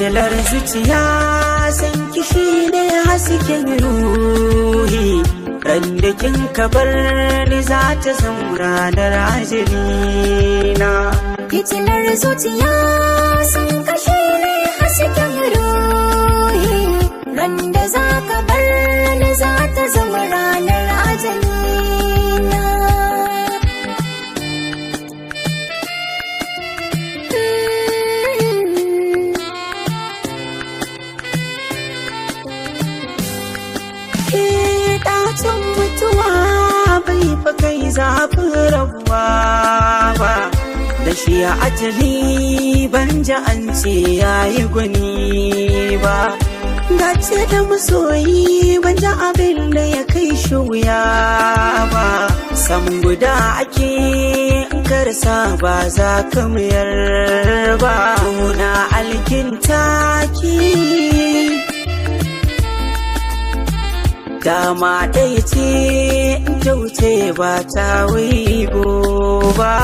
fitilar zuciya san kishi ne hasken ruhi randa kin kabar ni za ta zama ranar ajalina. Fitilar zuciya san kishi ne hasken ruhi randa za ka bar ni za ta zama ranar ajalina. Ɗacin mutuwa bai fa kai zafin rabuwa ba, da shi a ajali ban ji an ce yayi gwani ba. Dace da masoyi ban ji abin da ya kai shi wuya ba, sam guda ake in karsa ba za ka mayar ba. Na alkinta ki dama ɗaya ce in ta wuce ba ta waigo ba.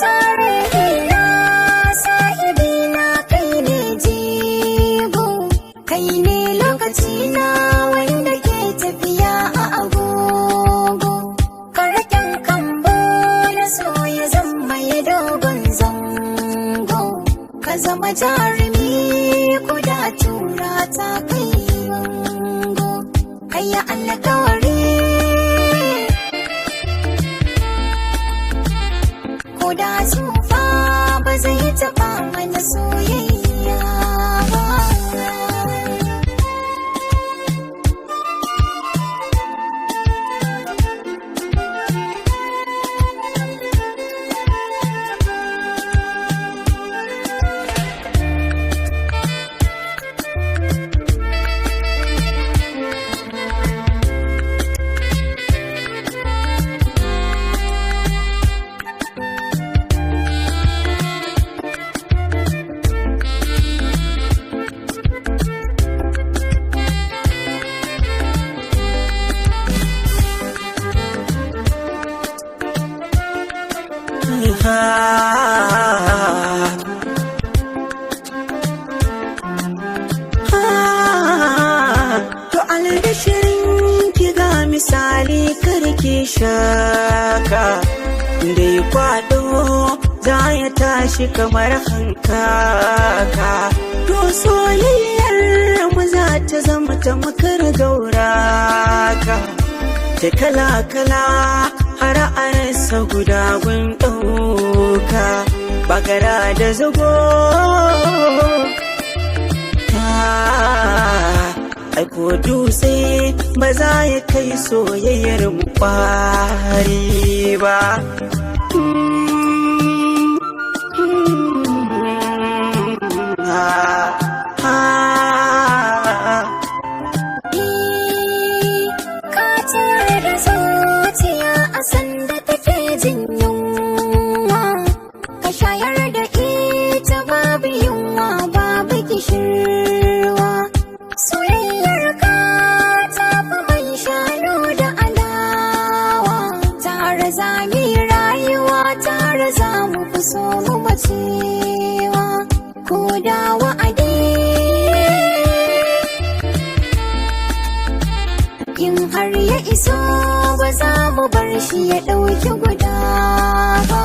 Tarihina sahibina kai ne jigo, kai ne lokacina wanda ke tafiya a agogo. Karaken kambo na so ya zama ya dogon zango, ka zama jarumi ko da tura ta kai bango. Kaya alkawari ko da tsufa ba zai taɓa mana soyayya ba. To albishirin ki ga misali karki shaka, dai kwado za ya tashi kamar hankaka. To soyayyar mu za ta zama ta makar gauraka, ta kala-kala har a rasa guda gun ɗauka, bagara da zago. Aiko dutse ba za ya kai soyayyar mu ƙwari ba. Ka tare da zuciya a sanda take jin yunwa, ka shayar da ita babu yunwa babu kishirwa. Soyayyar ka ta fi man shanu da alawa, tare za mu yi rayuwa tare za mu fi so mu bacewa ko da wa'adi. In har ya iso ba za mu bar shi ya ɗauki guda ba.